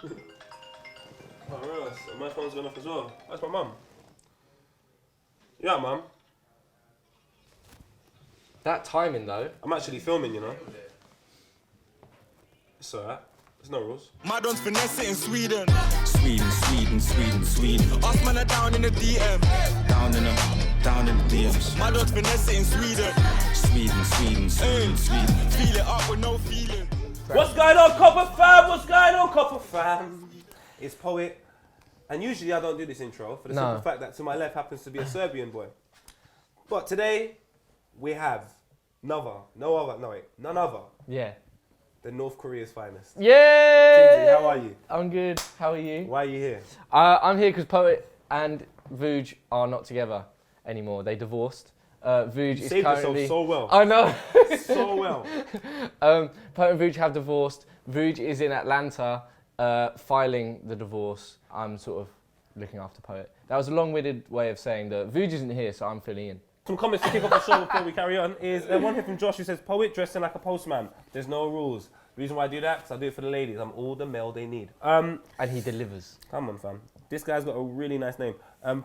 Oh, right. My phone's gone off as well. That's my mum. Yeah, mum. That timing though. I'm actually filming, you know. It's alright. There's no rules. My don's finesse it in Sweden. Sweden. Us man are down in the DM. Down in the DMs. My don's finesse it in Sweden. Sweden. Feel it up with no feeling. What's going on, Copper fam? What's going on, Copper fam? It's Poet. And usually I don't do this intro for the simple fact that to my left happens to be a Serbian boy. But today we have none other Yeah. than North Korea's finest. Yeah. Timbsy, how are you? I'm good. How are you? Why are you here? I'm here because Poet and Vuj are not together anymore. They divorced. Vuj You is saved currently. yourself so well. I know. So well. Poet and Vuj have divorced. Vuj is in Atlanta filing the divorce. I'm sort of looking after Poet. That was a long-winded way of saying that Vuj isn't here, so I'm filling in. Some comments to kick off the show before we carry on is one here from Josh who says, Poet dressing like a postman. There's no rules. The reason why I do that, because I do it for the ladies. I'm all the male they need. And he delivers. Come on, fam. This guy's got a really nice name.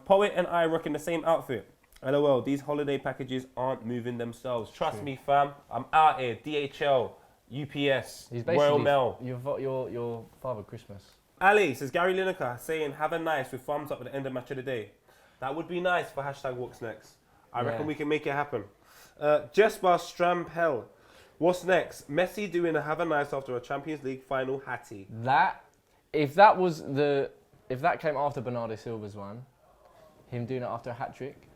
Poet and I rocking the same outfit. LOL, these holiday packages aren't moving themselves. Trust me, fam. I'm out here. DHL, UPS, He's Royal basically Mail. your Father Christmas. Ali says, Gary Lineker saying, have a nice with thumbs up at the end of match of the day. That would be nice for hashtag What's Next. I reckon we can make it happen. Jesper Strampel. What's next? Messi doing a have a nice after a Champions League final hattie. If that came after Bernardo Silva's one, him doing it after a hat trick,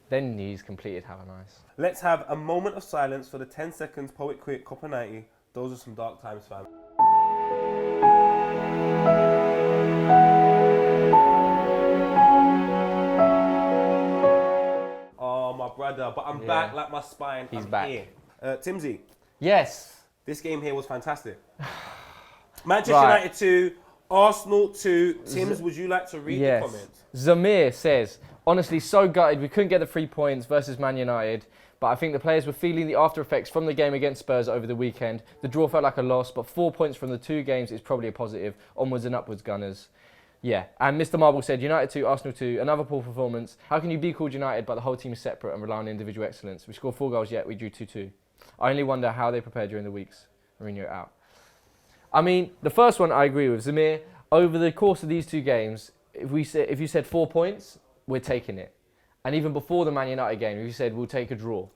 then he's completed have a nice. Let's have a moment of silence for the 10 seconds Poet quit Copper 90. Those are some dark times, fam. Oh, my brother. But I'm back like my spine. He's I'm back. Here. Timsy. Yes. This game here was fantastic. Manchester United 2, Arsenal 2. Tims, would you like to read the comments? Zamir says, honestly, so gutted we couldn't get the 3 points versus Man United, but I think the players were feeling the after effects from the game against Spurs over the weekend. The draw felt like a loss, but 4 points from the 2 games is probably a positive. Onwards and upwards, Gunners. Yeah, and Mr. Marble said, United 2, Arsenal 2, another poor performance. How can you be called United but the whole team is separate and rely on individual excellence? We scored 4 goals yet, we drew 2-2. I only wonder how they prepared during the weeks. Mourinho out. I mean, the first one I agree with. Zamir, over the course of these 2 games, if you said 4 points, we're taking it. And even before the Man United game, if you said we'll take a draw.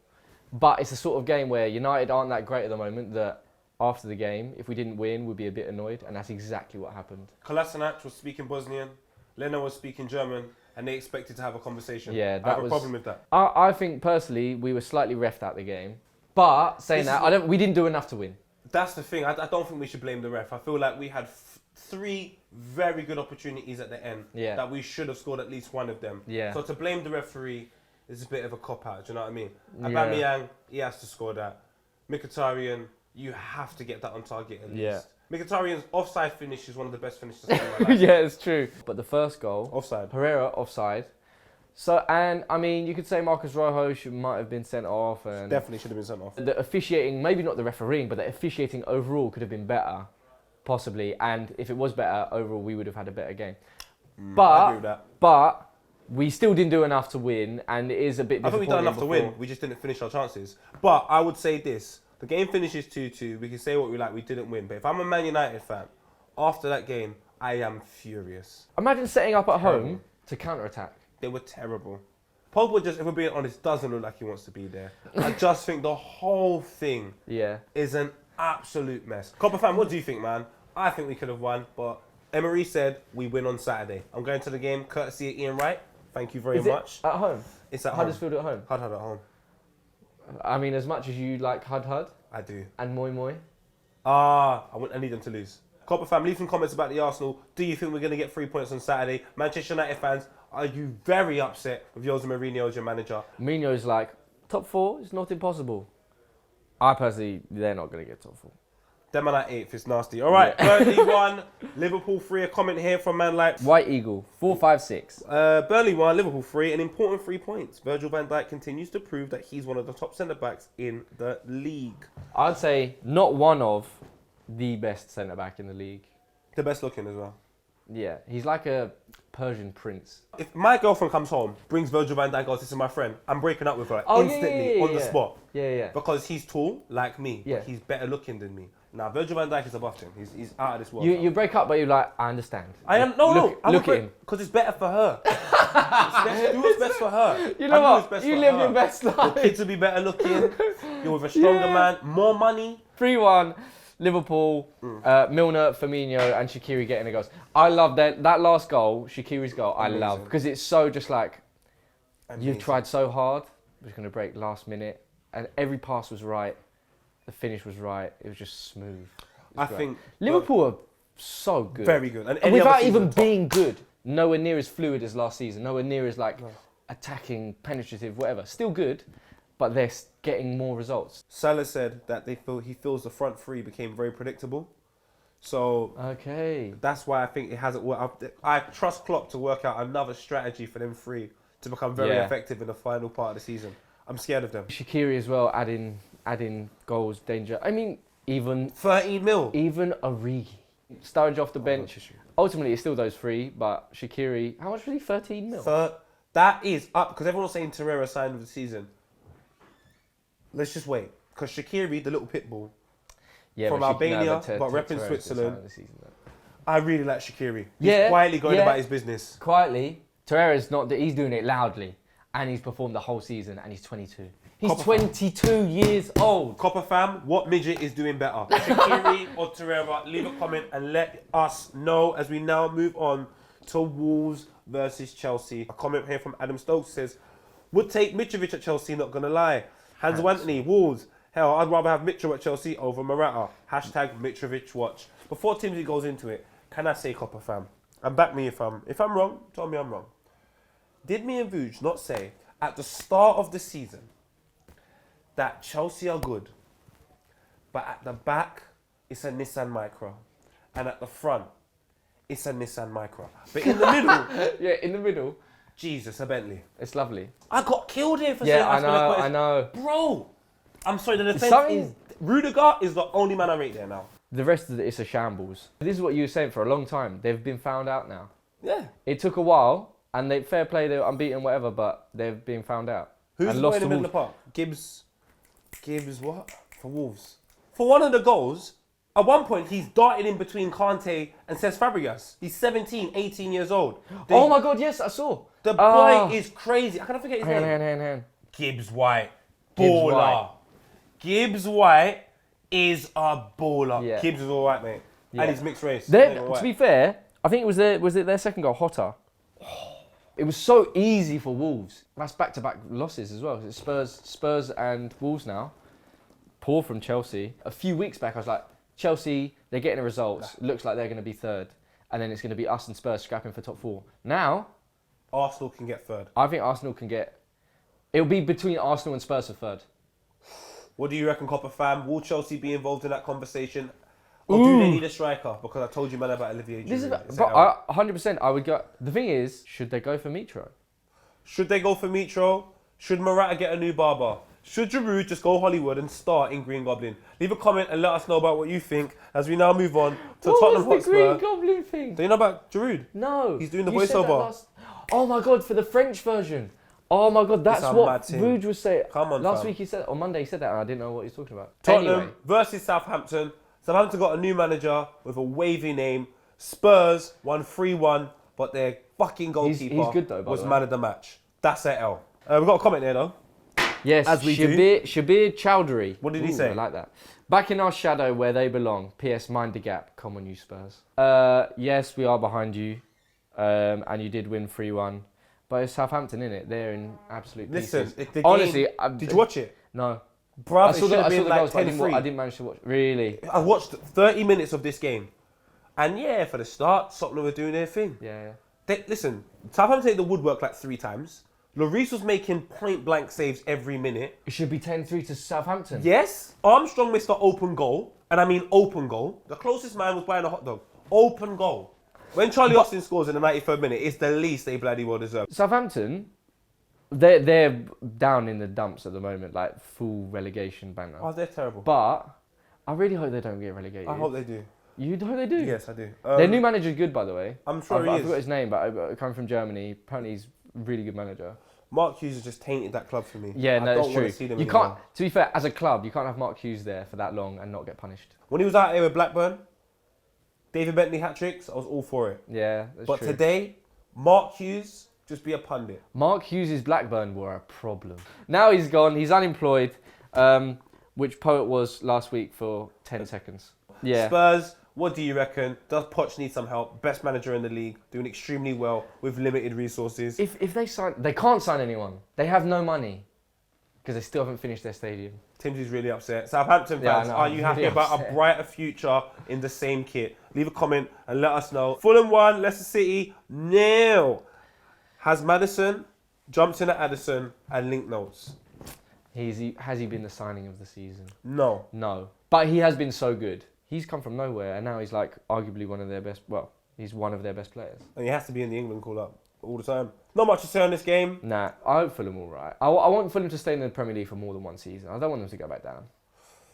But it's the sort of game where United aren't that great at the moment that after the game, if we didn't win, we'd be a bit annoyed. And that's exactly what happened. Kolasinac was speaking Bosnian, Leno was speaking German, and they expected to have a conversation. Yeah, I have a problem with that. I think personally, we were slightly refed out the game. But saying that, we didn't do enough to win. That's the thing. I don't think we should blame the ref. I feel like we had 3 very good opportunities at the end that we should have scored at least one of them. Yeah. So to blame the referee is a bit of a cop-out, do you know what I mean? Yeah. Aubameyang, he has to score that. Mkhitaryan, you have to get that on target at least. Yeah. Mkhitaryan's offside finish is one of the best finishes I've seen in my life. Yeah, it's true. But the first goal, Offside. Pereira offside. So, and I mean, you could say Marcus Rojo might have been sent off. And Definitely should have been sent off. the officiating, maybe not the refereeing, but the officiating overall could have been better, possibly. And if it was better, overall, we would have had a better game. I agree with that. But we still didn't do enough to win, and it is a bit I think disappointing. we done enough to win. We just didn't finish our chances. But I would say this. The game finishes 2-2. We can say what we like. We didn't win. But if I'm a Man United fan, after that game, I am furious. Imagine setting up at home to counter-attack. They were terrible. Pogba just, if we're being honest, doesn't look like he wants to be there. I just think the whole thing is an absolute mess. Copper fan, what do you think, man? I think we could have won, but Emery said we win on Saturday. I'm going to the game courtesy of Ian Wright. Thank you very much. At home? It's at Huddersfield at home? Hud at home. I mean, as much as you like Hud I do. and Moi. I need them to lose. Copper fam, leave some comments about the Arsenal. Do you think we're going to get 3 points on Saturday? Manchester United fans, are you very upset with Jose Mourinho as your manager? Mourinho's like, top 4 is not impossible. I personally, they're not going to get top 4. Them man at 8th, it's nasty. All right, Burnley 1, Liverpool 3. A comment here from man like... White Eagle, 456. Burnley 1, Liverpool 3. An important 3 points. Virgil van Dijk continues to prove that he's one of the top centre-backs in the league. I'd say not one of the best centre-back in the league. The best looking as well. Yeah, he's like a Persian prince. If my girlfriend comes home, brings Virgil van Dijk, goes, this is my friend, I'm breaking up with her instantly on the spot. Yeah. Because he's tall, like me, but he's better looking than me. Now, Virgil van Dijk is above him. He's out of this world. You break up, but you're like, I understand. Look at him. Because it's better for her. Do what's best for her. You know what? You live your best life. Your kids will be better looking. You're with a stronger man, more money. 3-1. Liverpool, Milner, Firmino, and Shaqiri getting the goals. I love that last goal, Shaqiri's goal. I love because it's so just like you've tried so hard. It was going to break last minute, and every pass was right. The finish was right. It was just smooth. I think Liverpool are so good, very good, and without even being good, nowhere near as fluid as last season. Nowhere near as attacking, penetrative, whatever. Still good. But they're getting more results. Salah said that he feels the front three became very predictable. So that's why I think it hasn't worked. I trust Klopp to work out another strategy for them three to become very effective in the final part of the season. I'm scared of them. Shaqiri as well, adding goals, danger. I mean, even 13 mil. Even Origi. Sturridge off the bench. Ultimately, it's still those three, but Shaqiri, how much was he? 13 mil? That is up, because everyone's saying Torreira signed of the season. Let's just wait, because Shaqiri, the little pit bull, from Albania, but repping Switzerland. I really like Shaqiri. He's quietly going about his business. Quietly. Torreira's not, he's doing it loudly, and he's performed the whole season, and he's 22. He's 22 years old. Copper fam, what midget is doing better? Shaqiri or Torreira? Leave a comment and let us know as we now move on to Wolves versus Chelsea. A comment here from Adam Stokes says, would take Mitrovic at Chelsea, not going to lie. Hans Anthony, Wolves. Hell, I'd rather have Mitchell at Chelsea over Morata. Hashtag Mitrovic watch. Before Timbsy goes into it, can I say, Copper fam? And back me if I'm wrong, tell me I'm wrong. Did me and Vuj not say at the start of the season that Chelsea are good, but at the back, it's a Nissan Micra. And at the front, it's a Nissan Micra. But in the middle... in the middle... Jesus, a Bentley. It's lovely. I got killed here for saying I know. Bro, I'm sorry, the defence is... Rudiger is the only man I rate there now. The rest of it is a shambles. This is what you were saying for a long time. They've been found out now. Yeah. It took a while, and fair play, they were unbeaten, whatever, but they've been found out. Who's in the middle of the park? Gibbs what? For Wolves. For one of the goals, at one point, he's darted in between Kante and Cesc Fabregas. He's 17, 18 years old. Oh my God, yes, I saw. The boy is crazy. I can't forget his name. Hand. Gibbs White. Baller. Gibbs White is a baller. Yeah. Gibbs is all right, mate. Yeah. And he's mixed race. To be fair, I think was it their second goal, Hotter? It was so easy for Wolves. That's back-to-back losses as well. It's Spurs and Wolves now. Poor from Chelsea. A few weeks back, I was like, Chelsea, they're getting the results. It looks like they're going to be third. And then it's going to be us and Spurs scrapping for top four. Now... Arsenal can get third. I think Arsenal can get... It'll be between Arsenal and Spurs for third. What do you reckon, Copper fam? Will Chelsea be involved in that conversation? Or do they need a striker? Because I told you, man, about Olivier Giroud. 100%, I would go... The thing is, should they go for Mitro? Should they go for Mitro? Should Morata get a new barber? Should Giroud just go Hollywood and start in Green Goblin? Leave a comment and let us know about what you think as we now move on to Tottenham Hotspur. What was the Green Goblin thing? Do you know about Giroud? No. He's doing the voiceover. Oh my God, for the French version. Oh my God, that's what Vuj was saying. Come on, Last week he said, on Monday he said that and I didn't know what he was talking about. Tottenham versus Southampton. Southampton got a new manager with a wavy name. Spurs won 3-1, but their fucking goalkeeper he's good though, was man of the match. That's their L. We've got a comment there though. Yes, as we Shabir Chowdhury. What did he say? I like that. Back in our shadow where they belong. P.S. Mind the gap. Come on, you Spurs. Yes, we are behind you. And you did win 3-1. But it's Southampton, innit? They're in absolute pieces. Listen, honestly, did you watch it? No. Bruv, I saw the goals, but I didn't manage to watch. Really? I watched 30 minutes of this game. And yeah, for the start, Tottenham were doing their thing. Yeah. Listen, Southampton hit the woodwork like 3 times. Lloris was making point-blank saves every minute. It should be 10-3 to Southampton. Yes. Armstrong missed an open goal. And I mean open goal. The closest man was buying a hot dog. Open goal. When Charlie Austin scores in the 93rd minute, it's the least they bloody well deserve. Southampton, they're down in the dumps at the moment, like full relegation banner. Oh, they're terrible. But I really hope they don't get relegated. I hope they do. You know they do? Yes, I do. Their new manager's good, by the way. I'm sure he I is. forgot his name, but coming from Germany, apparently he's a really good manager. Mark Hughes has just tainted that club for me. Yeah, no, I don't it's want true. to see them You anymore. can't. To be fair, as a club, you can't have Mark Hughes there for that long and not get punished. When he was out here with Blackburn, David Bentley hat-tricks, I was all for it. Yeah, that's But true. today, Mark Hughes, just be a pundit. Mark Hughes' Blackburn were a problem. Now he's gone. He's unemployed, which Poet was last week for 10 seconds. Yeah. Spurs, what do you reckon? Does Poch need some help? Best manager in the league, doing extremely well with limited resources. If they sign, they can't sign anyone. They have no money because they still haven't finished their stadium. Timsy's really upset. Southampton Yeah, I fans, know, are I'm you happy really about upset. a brighter future in the same kit? Leave a comment and let us know. Fulham 1, Leicester City 0. Has Maddison jumped in at Addison and linked notes? Has he been the signing of the season? No. No. But he has been so good. He's come from nowhere and now he's like arguably one of their best, well, he's one of their best players. And he has to be in the England call-up all the time. Not much to say on this game. Nah, I hope Fulham all right. I want Fulham to stay in the Premier League for more than one season. I don't want them to go back down.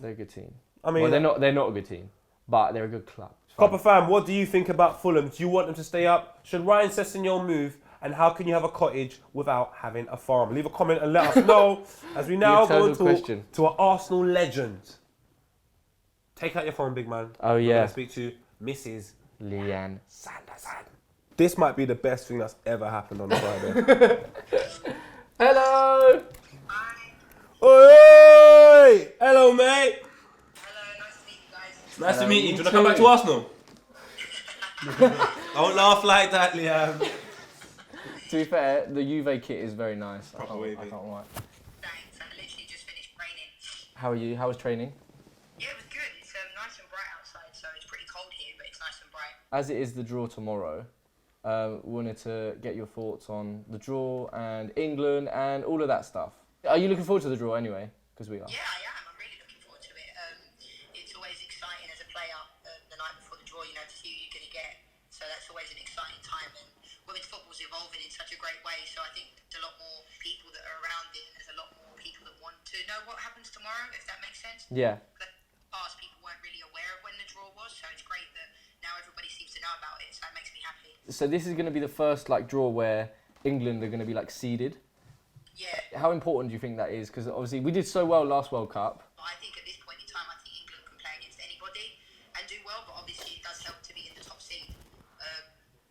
They're a good team. I mean, well, they're not a good team, but they're a good club. It's fine. Copper fam, what do you think about Fulham? Do you want them to stay up? Should Ryan Sessegnon move? And how can you have a cottage without having a farm? Leave a comment and let us know as we now go and talk to our Arsenal legend. Take out your phone, big man. Oh, We're yeah. gonna speak to Mrs. Lianne Sanderson. This might be the best thing that's ever happened on a Friday. Hello! Oi! Hello, mate. Hello, nice to meet you guys. Nice to meet you. Do you want to too. come back to Arsenal? Don't laugh like that, Liam. To be fair, the Juve kit is very nice. I Proper can't wavy. lie. Thanks, I literally just finished training. How are you? How was training? Yeah, it was good. It's nice and bright outside, so it's pretty cold here, but it's nice and bright. As it is the draw tomorrow, wanted to get your thoughts on the draw and England and all of that stuff. Are you looking forward to the draw anyway? Because we are. Yeah, I am. I'm really looking forward to it. It's always exciting as a player the night before the draw, you know, to see who you're going to get. So that's always an exciting time. And women's football's evolving in such a great way, so I think there's a lot more people that are around it, and there's a lot more people that want to know what happens tomorrow, if that makes sense. Yeah. But past people weren't really aware of when the draw was, so it's great that now everybody seems to know about it, so it makes me happy. So this is going to be the first like draw where England are going to be like seeded. Yeah, How important do you think that is? Because obviously we did so well last World Cup. I think at this point in time, I think England can play against anybody and do well, but obviously it does help to be in the top seed.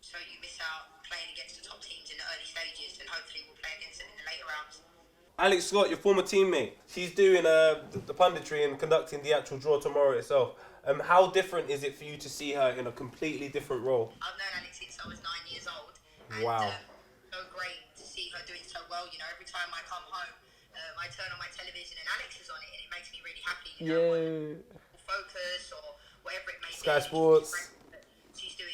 So you miss out playing against the top teams in the early stages, and hopefully we'll play against them in the later rounds. Alex Scott, your former teammate, she's doing the punditry and conducting the actual draw tomorrow itself. How different is it for you to see her in a completely different role? I've known Alex since I was 9 years old, and Wow. So great to see her doing so well. You know, every time I come home, I turn on my television and Alex is on it, and it makes me really happy. You know, Yeah. focus or whatever it may Sky be. Sports. She's doing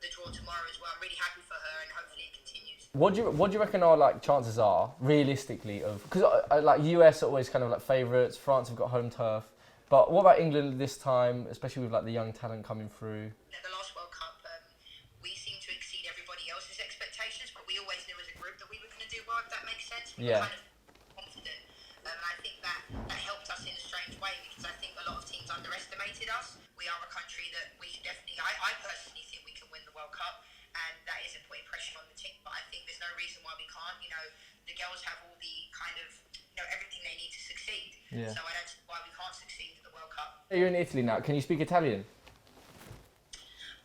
the draw tomorrow as well. I'm really happy for her, and hopefully it continues. What do you reckon our like chances are realistically of because like US are always kind of like favourites. France have got home turf, but what about England this time, especially with like the young talent coming through? At the last World Cup, we seemed to exceed everybody else's expectations, but we always knew as a group that we were going to do well. If that makes sense. We Yeah. were kind of confident, and I think that helped us in a strange way because I think a lot of teams underestimated us. We are a country that we can definitely. I personally think we can win the World Cup, and that isn't putting pressure on the team. But I think there's no reason why we can't. You know, the girls have all the kind of everything they need to succeed. Yeah. So I don't see why we can't succeed at the World Cup. You're in Italy now. Can you speak Italian?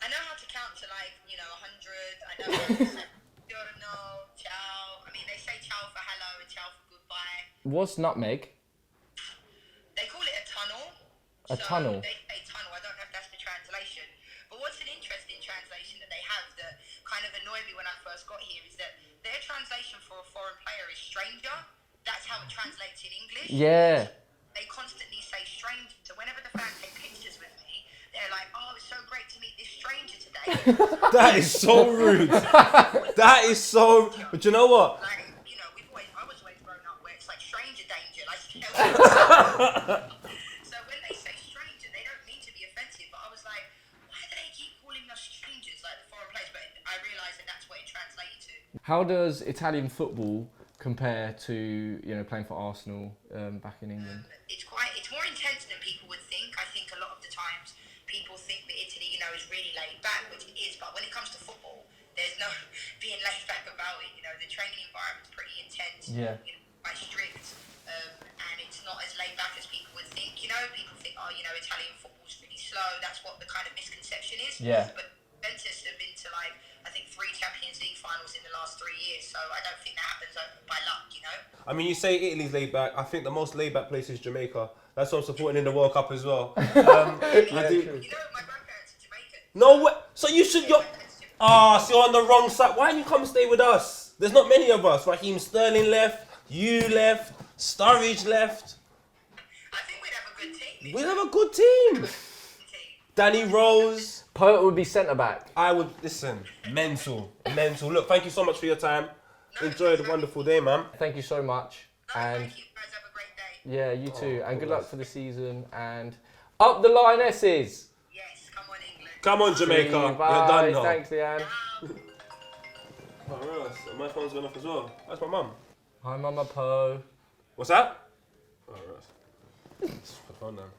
I know how to count to 100. I know how to say giorno, ciao. I mean, they say ciao for hello and ciao for goodbye. What's nutmeg? They call it a tunnel. A tunnel? They say tunnel. I don't know if that's the translation. But what's an interesting translation that they have that kind of annoyed me when I first got here is that their translation for a foreign player is stranger. That's how it translates in English. Yeah. They constantly say stranger. So whenever the fans take pictures with me, they're like, oh, it's so great to meet this stranger today. That is so rude. That is so. But you know what? Like, I was always grown up where it's like stranger danger. Like, so when they say stranger, they don't mean to be offensive. But I was like, why do they keep calling us strangers, like the foreign players? But I realised that that's what it translated to. How does Italian football compare to playing for Arsenal back in England? It's more intense than people would think. I think a lot of the times people think that there's no being laid back about it. You know, the training environment's pretty intense. Yeah. You know, quite strict, and it's not as laid back as people would think. You know, people think, oh, you know, Italian football's really slow. That's what the kind of misconception is. Yeah. But Juventus have been to like, I think 3 Champions League finals in the last 3 years. So I don't think that happens by luck. You know. I mean, you say Italy's laid back. I think the most laid back place is Jamaica. That's what I'm supporting in the World Cup as well. I do. You know, my grandparents are Jamaican. No way. So you should. So you're on the wrong side. Why don't you come stay with us? There's not many of us. Raheem Sterling left. You left. Sturridge left. I think we'd have a good team. We'd have a good team. Danny Rose. Poet would be centre back. I would listen. Mental. Look, thank you so much for your time. Enjoy the wonderful day, man. Thank you so much. And Thank you guys. Have a great day. yeah, you too. And good luck for the season. And up the Lionesses. Yes, come on, England. Come on, Jamaica. Bye. You're done now. Thanks, Lianne. Oh, Ross, my phone's gone off as well. That's my mum. Hi, Mama Po. What's that? Oh, Ross. Put the phone down.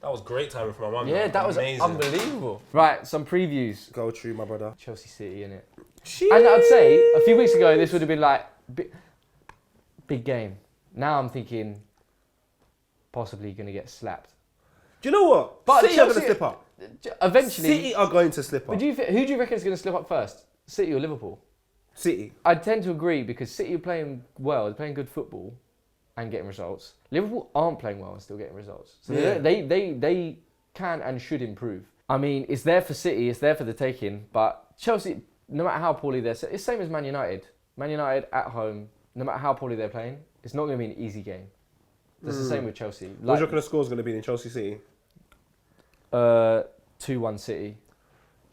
That was great timing for my mum. Yeah, though. that was amazing. unbelievable. Right, some previews. Go true, my brother. Chelsea City, innit? And I'd say a few weeks ago this would have been like big game. Now I'm thinking possibly going to get slapped. Do you know what? But City are going to slip up. Eventually. City are going to slip up. But who do you reckon is going to slip up first? City or Liverpool? City. I tend to agree because City are playing well, they're playing good football and getting results. Liverpool aren't playing well and still getting results. So Yeah. they can and should improve. I mean, it's there for City, it's there for the taking, but Chelsea, no matter how poorly they're, it's the same as Man United. Man United at home, no matter how poorly they're playing, it's not going to be an easy game. That's the same with Chelsea. What's your kind of score is going to be in Chelsea City? 2-1 City.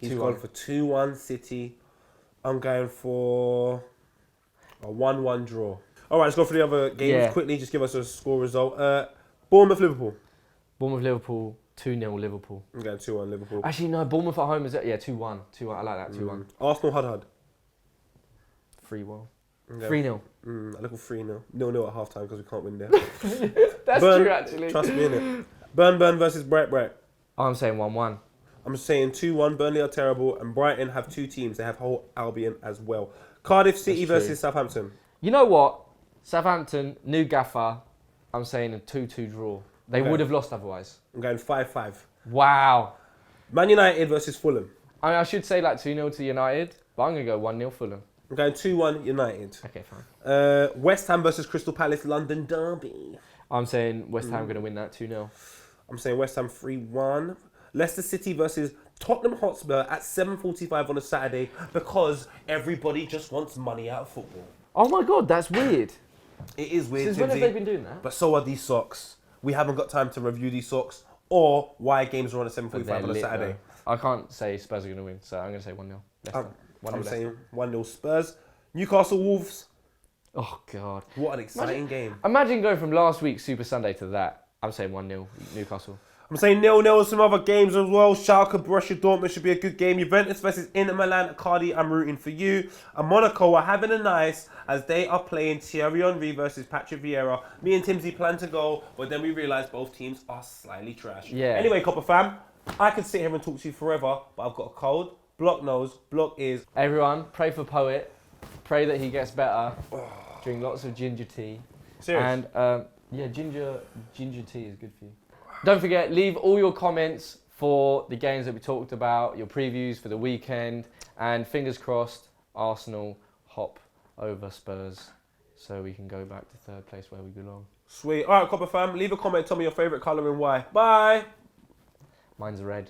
He's 2-1. gone for 2-1 City. I'm going for a 1-1 draw. All right, let's go for the other games Yeah. quickly. Just give us a score result. Bournemouth, Liverpool. Bournemouth, Liverpool, 2-0 Liverpool. I'm going 2-1 Liverpool. Actually, no, Bournemouth at home is, 2-1. 2-1, I like that, 2-1. Arsenal, Hud. 3-1. Okay. 3-0. A little 3-0. 0-0 at half time because we can't win there. That's Burn, true, actually. Trust me, innit? Burn versus Bright. I'm saying 1-1. I'm saying 2-1. Burnley are terrible, and Brighton have 2 teams. They have whole Albion as well. Cardiff City That's true. versus Southampton. You know what? Southampton, new gaffer. I'm saying a 2-2 draw. They Okay. would have lost otherwise. I'm going 5-5. Wow. Man United versus Fulham. I mean, I should say like 2-0 to United, but I'm going to go 1-0 Fulham. I'm going 2-1 United. Okay, fine. West Ham versus Crystal Palace London derby. I'm saying West Ham going to win that 2-0. I'm saying West Ham 3-1. Leicester City versus Tottenham Hotspur at 7:45 on a Saturday because everybody just wants money out of football. Oh my God, that's weird. It is weird, Since when have Timbsy, they been doing that? but so are these socks. We haven't got time to review these socks or why games are on at But 7:45 they're on a lit, Saturday. though. I can't say Spurs are going to win, so I'm going to say 1-0. Leicester. 1-0 I'm Leicester. saying 1-0 Spurs. Newcastle Wolves. Oh God. What an exciting game. Imagine going from last week's Super Sunday to that. I'm saying 1-0 Newcastle. I'm saying 0-0 some other games as well. Schalke, Borussia Dortmund should be a good game. Juventus versus Inter Milan. Cardi, I'm rooting for you. And Monaco are having a nice as they are playing Thierry Henry versus Patrick Vieira. Me and Timbsy plan to go, but then we realised both teams are slightly trash. Yeah. Anyway, Copper fam, I could sit here and talk to you forever, but I've got a cold. Block nose, block ears. Everyone, pray for Poet. Pray that he gets better. Drink lots of ginger tea. Serious? And ginger tea is good for you. Don't forget, leave all your comments for the games that we talked about, your previews for the weekend, and fingers crossed, Arsenal hop over Spurs so we can go back to third place where we belong. Sweet. All right, Copper fam, leave a comment. Tell me your favourite colour and why. Bye. Mine's red.